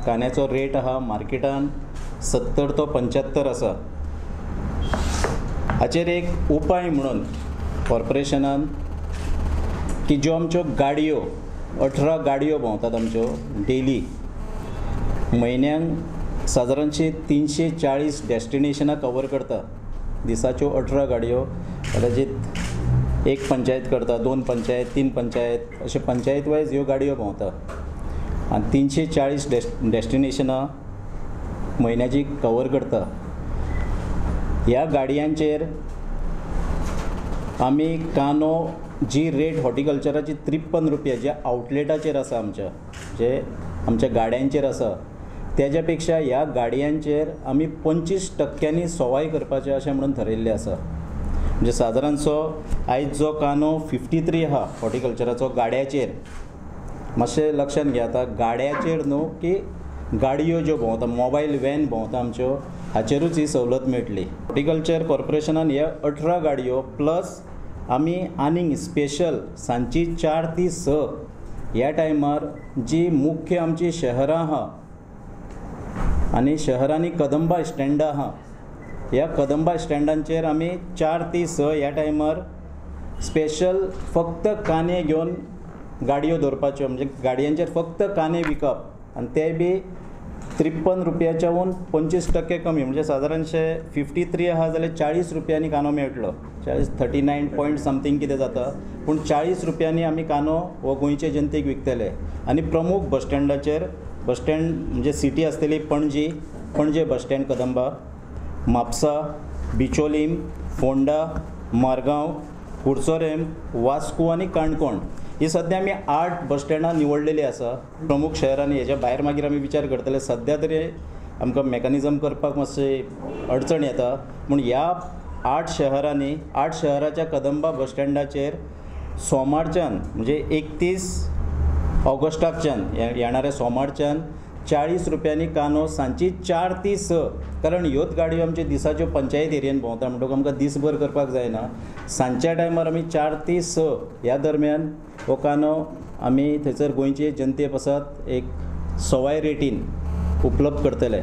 कांद्याचो rate आहा मार्केटान 70 तो 75 आसा। हाचेर एक उपाय म्हणून कॉर्पोरेशनान की ज्यो आमच्यो गाडयो 18 गाडयो भोंवतात आमच्यो डेली, म्हयन्यांक सादारणशी 340 डेस्टिनेशनां कवर करता। दिसाच्यो 18 गाडयो कदाचित एक पंचायत करता, 2 पंचायत, 3 पंचायत, अशे पंचायत वायज ह्यो गाडयो भोंवता आनी 340 डेस्टिनेशनां म्हयन्याची कवर करता। ह्या गाडयांचेर आमी कांदो जी रेट हॉर्टिकल्चराची 53 रुपया जे आउटलेटाचेर आसा आमच्या गाड्यांचेर आसा, त्याच्या पेक्षा ह्या गाडयांचेर आमी 25% सवाय करपाचें अशें म्हणून ठरयल्लें आसा। म्हणजे सादारणसो आयज जो कांदो 53 आहा हॉर्टिकल्चराचो गाड्याचेर, मातशें लक्षान घे, आतां गाड्याचेर न्हू की गाडयो ज्यो भोंवता, मोबायल वॅन भोंवता आमच्यो, हाचेरूच ही सवलत मेळटली। हॉर्टिकल्चर कॉर्पोरेशनान ह्या 18 गाडयो प्लस आमी आनीक स्पेशल सांजची 4 ती 6 ह्या टायमार जी मुख्य आमची शहरां आहा आनी शहरांनी कदंबा स्टँडां आहा, ह्या कदंबा स्टँडांचेर आमी 4 ती 6 ह्या टायमार स्पेशल फक्त कांदे घेवन गाडयो दवरपाच्यो, म्हणजे गाडयांचेर फक्त कांदे विकप आनी ते बी 53 रुपयाच्याहून 25% कमी, म्हणजे सादारणशे 53 आहा जाल्यार 40 रुपयांनी कांदो मेळटलो, 39 पॉयंट समथींग कितें जाता, पूण 40 रुपयांनी आमी कांदो हो गोंयचे जनतेक विकतले। आनी प्रमुख बस स्टँडाचेर, बस स्टँड म्हणजे सिटी आसतली पणजे बस स्टँड कदंबा, म्हापसा, बिचोलीम, फोंडा, मारगांव, कुडचोरेम, वास्को आनी काणकोण ही सद्या आमी 8 बस स्टँडां निवडलेली आसा प्रमुख शहरांनी। हेच्या भायर मागीर आमी विचार करतले, सद्या तरी आमकां मेकॅनिझम करपाक मातशें अडचण येता, पूण ह्या 8 शहरांनी 8 शहराच्या कदंबा बस स्टँडाचेर सोमारच्यान म्हणजे 31 ऑगस्टाकच्यान येणाऱ्या सोमारच्यान 40 रुपयांनी कांदो सांजची 4 ती 6, कारण ह्योच गाडयो आमच्यो दिसाच्यो पंचायत एरियेन भोंवता म्हणटकूच आमकां दिसभर करपाक जायना। सांजच्या टायमार आमी 4 ती 6 ह्या दरम्यान हो कांदो आमी थंयसर गोंयचे जनतेक आसात एक सवाय रेटीन उपलब्ध करतले।